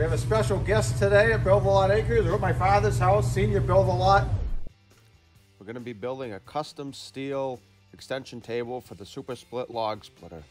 We have a special guest today at BuildALot Acres. We're at my father's house, Senior BuildALot. We're going to be building a custom steel extension table for the SuperSplit log splitter.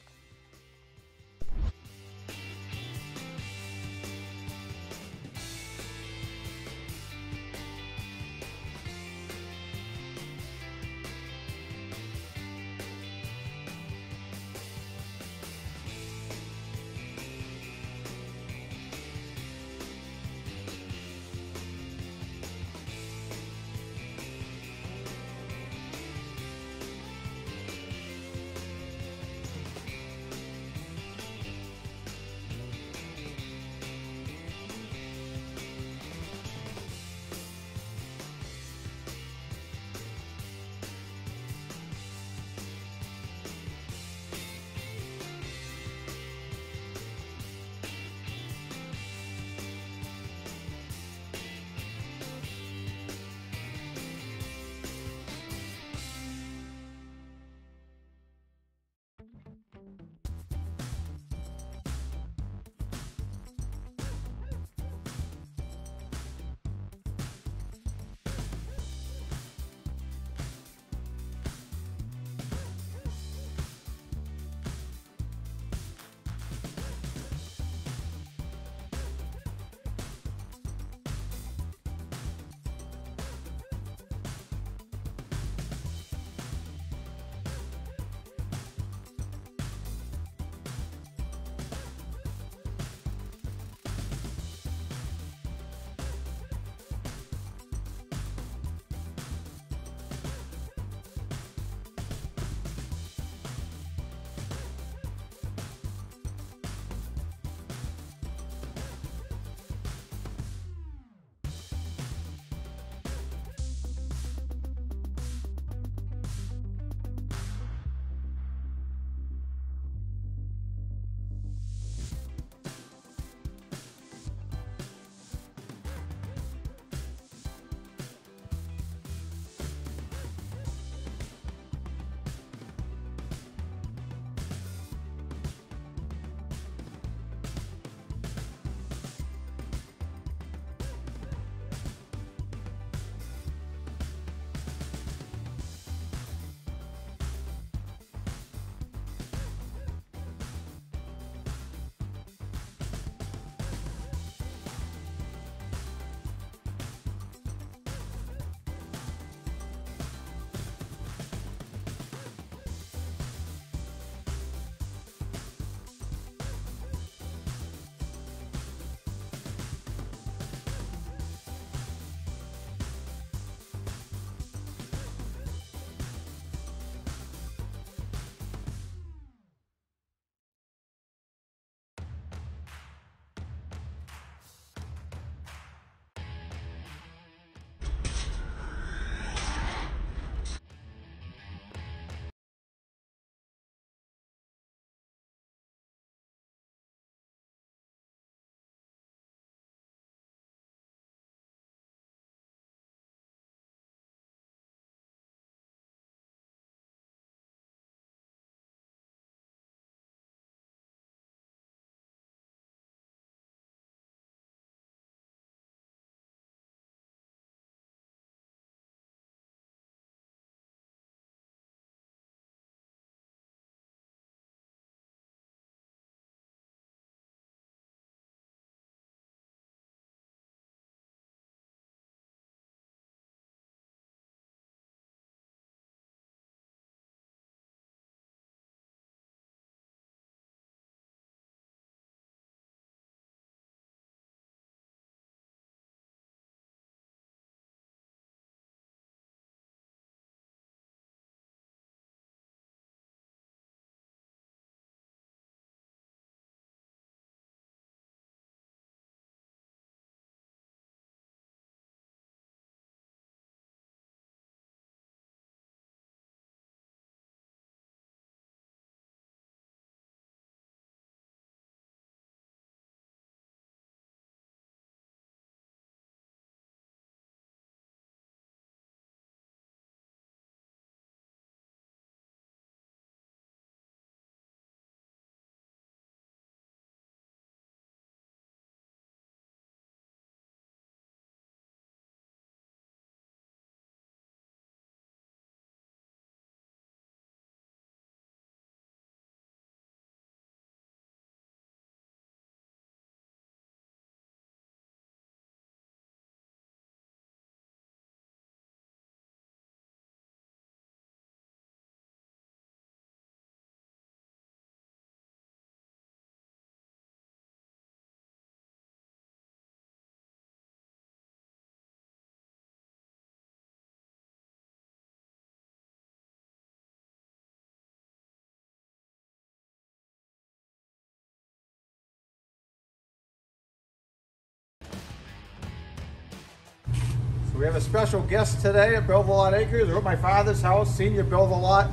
We have a special guest today at BuildALot Acres. We're at my father's house, Senior BuildALot.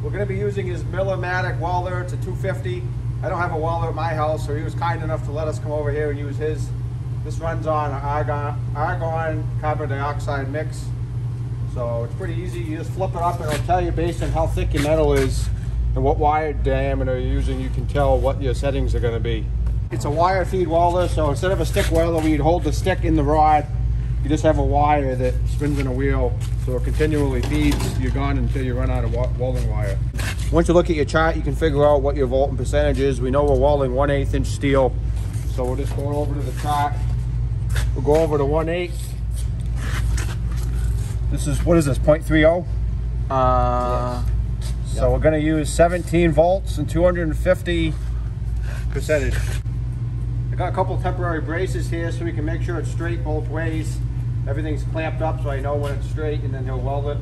We're going to be using his Millermatic welder. It's a 250. I don't have a welder at my house, so he was kind enough to let us come over here and use his. This runs on argon carbon dioxide mix. So it's pretty easy. You just flip it up and it'll tell you based on how thick your metal is and what wire diameter you're using, you can tell what your settings are going to be. It's a wire feed welder, so instead of a stick welder where you'd hold the stick in the rod, you just have a wire that spins in a wheel, so it continually feeds your gun until you run out of welding wire. Once you look at your chart, you can figure out what your volt and percentage is. We know we're welding 1/8 inch steel, so we'll just go over to the chart. We'll go over to 1/8. This is, what is this, 0.30? Yes. So we're gonna use 17 volts and 250 percentage. I got a couple temporary braces here so we can make sure it's straight both ways. Everything's clamped up so I know when it's straight, and then he'll weld it.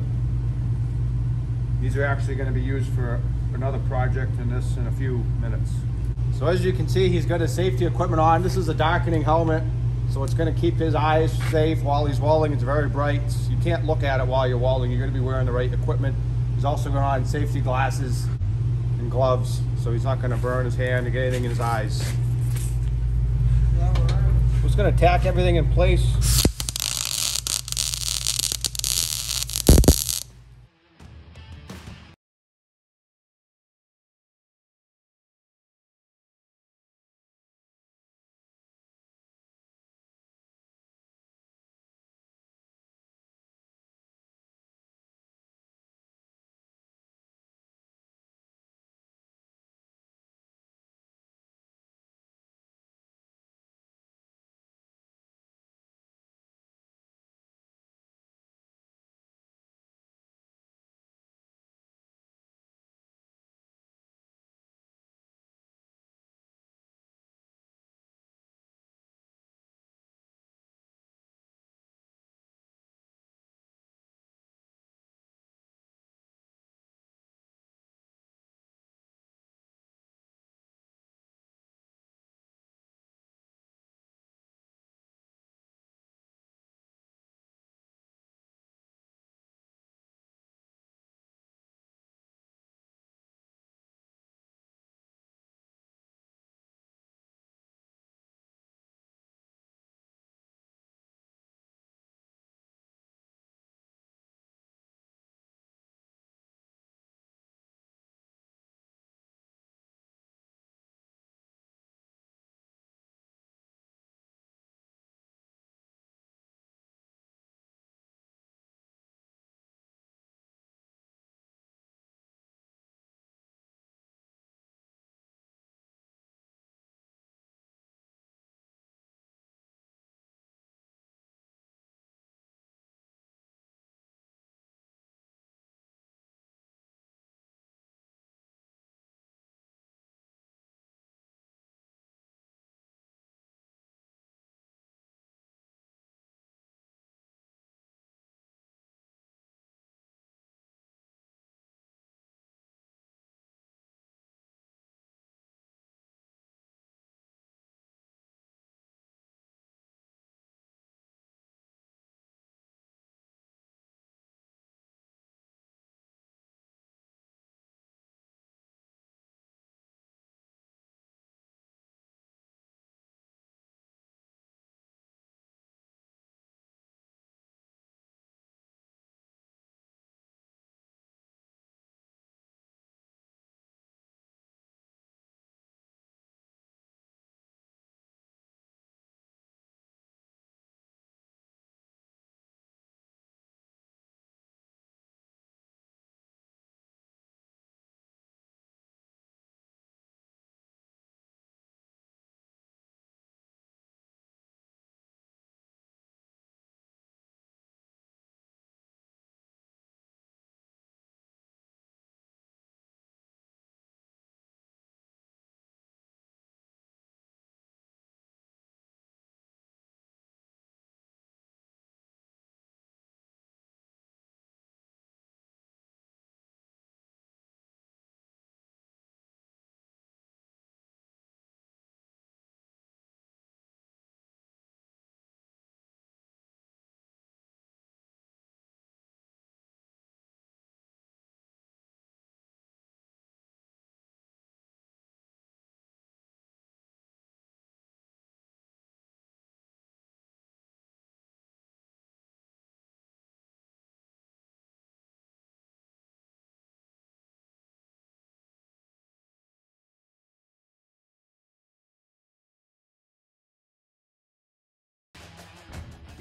These are actually going to be used for another project in a few minutes. So as you can see, he's got his safety equipment on. This is a darkening helmet, so it's going to keep his eyes safe while he's welding. It's very bright. You can't look at it while you're welding. You're going to be wearing the right equipment. He's also got on safety glasses and gloves, so he's not going to burn his hand or get anything in his eyes. We're just going to tack everything in place.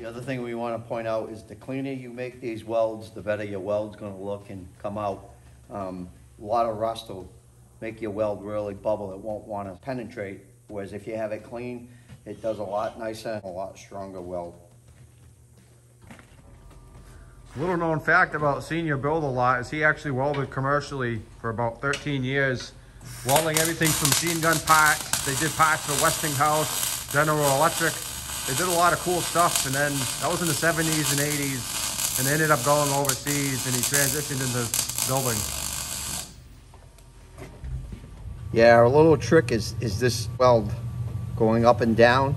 The other thing we want to point out is the cleaner you make these welds, the better your weld's going to look and come out. A lot of rust will make your weld really bubble. It won't want to penetrate. Whereas if you have it clean, it does a lot nicer, a lot stronger weld. Little known fact about Senior BuildALot is he actually welded commercially for about 13 years, welding everything from machine gun parts. They did parts for Westinghouse, General Electric. They did a lot of cool stuff, and then that was in the 70s and 80s, and they ended up going overseas, and he transitioned into building. Yeah, our little trick is this weld going up and down.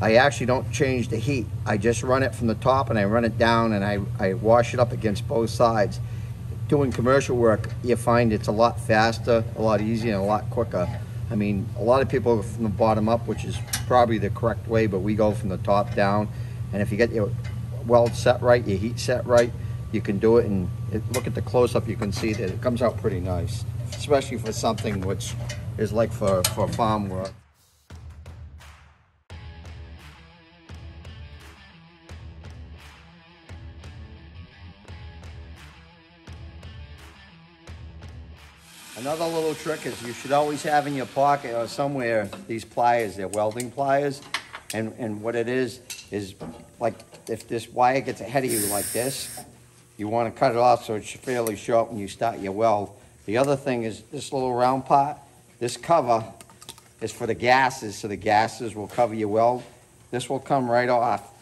I actually don't change the heat. I just run it from the top and I run it down, and I wash it up against both sides. Doing commercial work, you find it's a lot faster, a lot easier, and a lot quicker. I mean, a lot of people go from the bottom up, which is probably the correct way, but we go from the top down. And if you get your weld set right, your heat set right, you can do it. And look at the close-up, you can see that it comes out pretty nice, especially for something which is like for farm work. Another little trick is you should always have in your pocket or somewhere these pliers. They're welding pliers. And what it is like if this wire gets ahead of you like this, you want to cut it off so it's fairly short when you start your weld. The other thing is this little round part. This cover is for the gases, so the gases will cover your weld. This will come right off.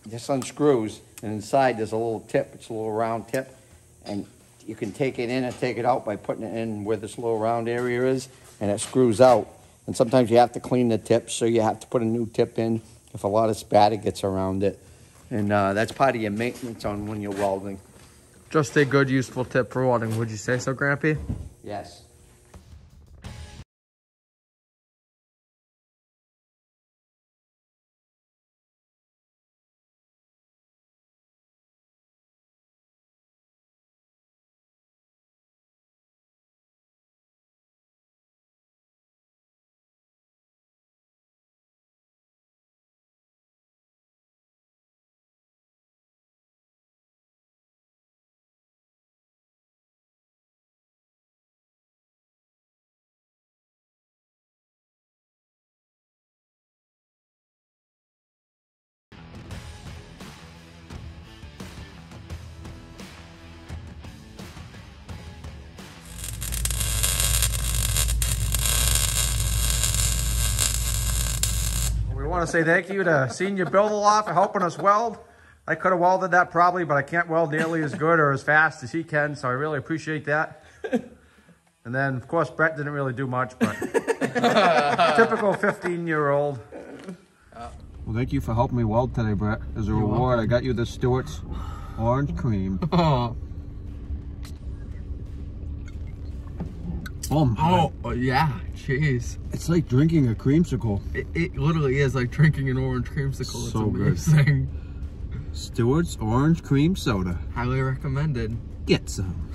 This unscrews, and inside there's a little tip. It's a little round tip, and you can take it in and take it out by putting it in where this little round area is, and it screws out. And sometimes you have to clean the tip, so you have to put a new tip in if a lot of spatter gets around it. And that's part of your maintenance on when you're welding. Just a good, useful tip for welding. Would you say so, Grampy? Yes. We want to say thank you to Senior BuildALot for helping us weld. I could have welded that probably, but I can't weld nearly as good or as fast as he can, so I really appreciate that. And then, of course, Brett didn't really do much, but typical 15-year-old. Well, thank you for helping me weld today, Brett. As a reward, I got you the Stewart's orange cream. Oh my. Oh, yeah. Jeez. It's like drinking a creamsicle. It literally is like drinking an orange creamsicle. It's So amazing. Good. Stewart's orange cream soda. Highly recommended. Get some.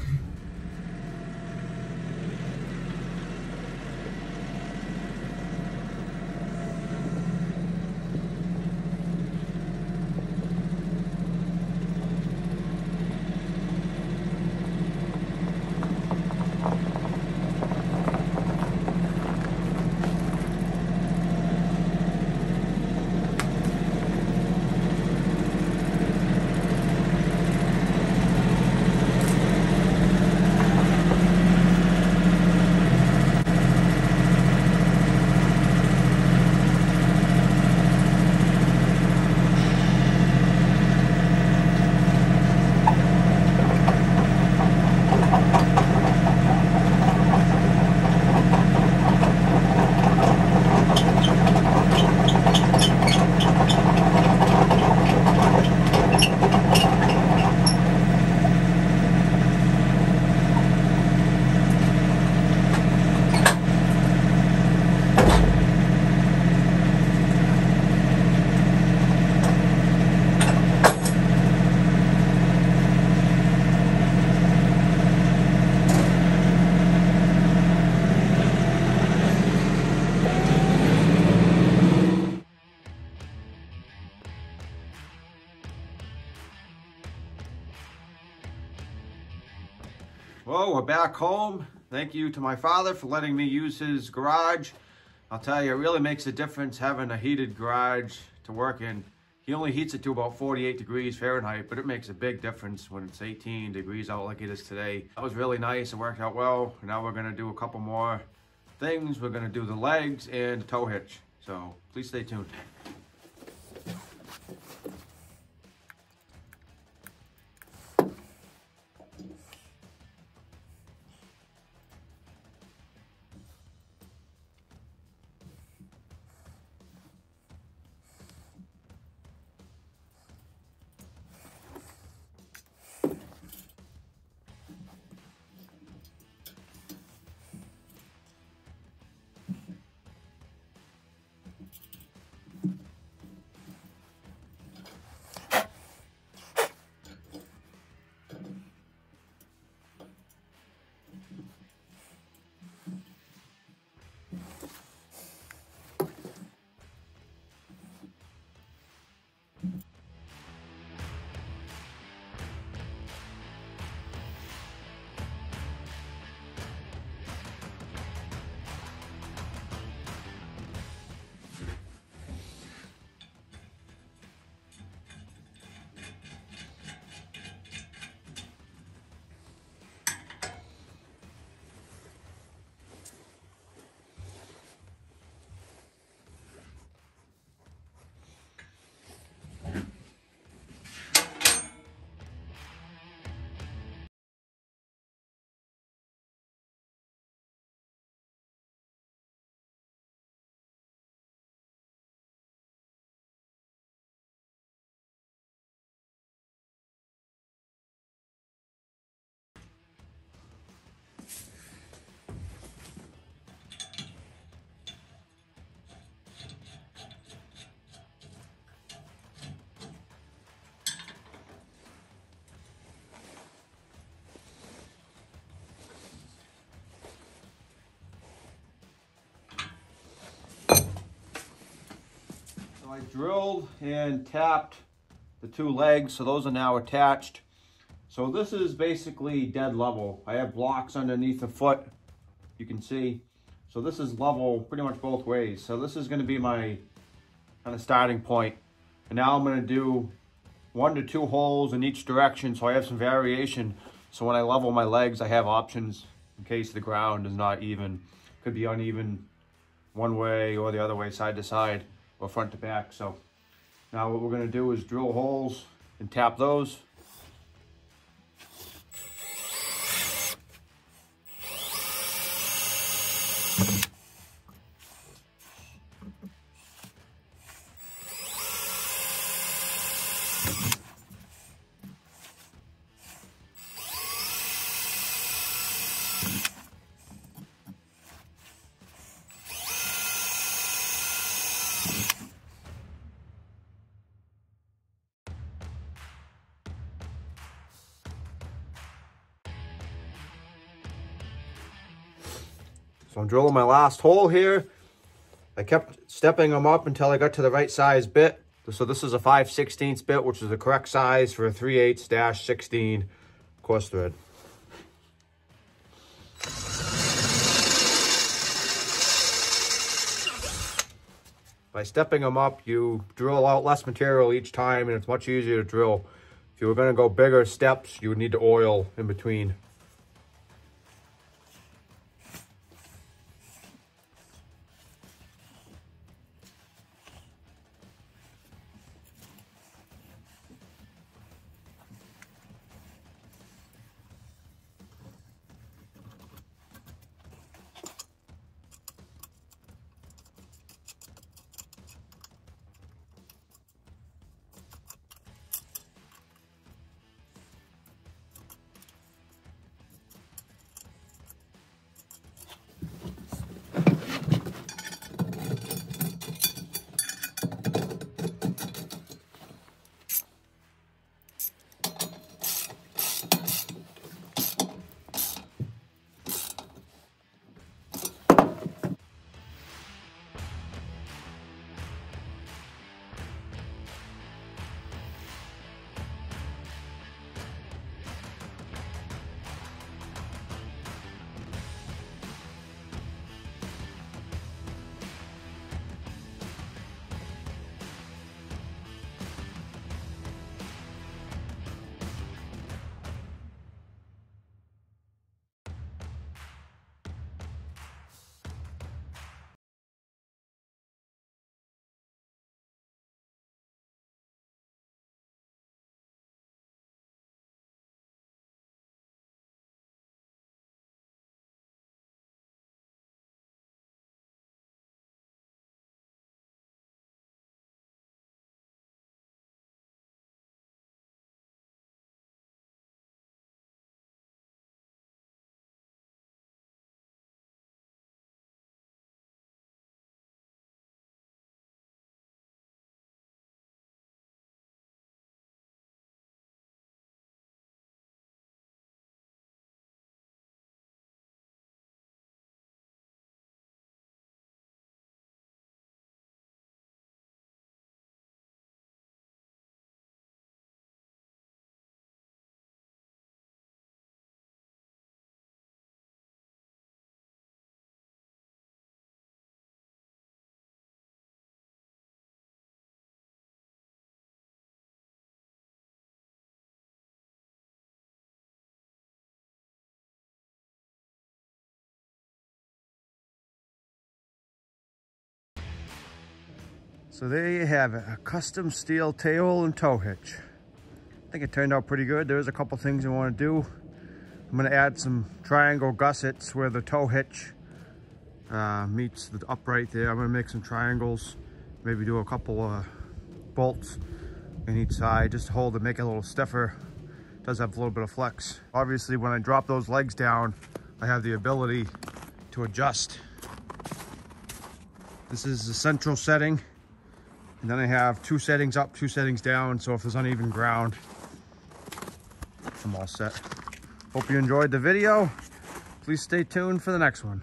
Well, we're back home. Thank you to my father for letting me use his garage. I'll tell you, it really makes a difference having a heated garage to work in. He only heats it to about 48 degrees Fahrenheit, but it makes a big difference when it's 18 degrees out like it is today. That was really nice. It worked out well. Now we're going to do a couple more things. We're going to do the legs and the tow hitch. So please stay tuned. So I drilled and tapped the two legs, so those are now attached. So this is basically dead level. I have blocks underneath the foot, you can see. So this is level pretty much both ways. So this is going to be my kind of starting point. And now I'm going to do 1 to 2 holes in each direction, so I have some variation. So when I level my legs, I have options in case the ground is not even. Could be uneven one way or the other way, side to side or front to back. So now what we're going to do is drill holes and tap those. So I'm drilling my last hole here. I kept stepping them up until I got to the right size bit. So this is a 5/16 bit, which is the correct size for a 3/8-16 coarse thread. By stepping them up, you drill out less material each time, and it's much easier to drill. If you were going to go bigger steps, you would need to oil in between. So there you have it, a custom steel table and tow hitch. I think it turned out pretty good. There's a couple things I want to do. I'm going to add some triangle gussets where the tow hitch meets the upright there. I'm going to make some triangles, maybe do a couple bolts in each side just to hold it, make it a little stiffer. It does have a little bit of flex. Obviously, when I drop those legs down, I have the ability to adjust. This is the central setting, and then I have 2 settings up, 2 settings down, so if there's uneven ground, I'm all set. Hope you enjoyed the video. Please stay tuned for the next one.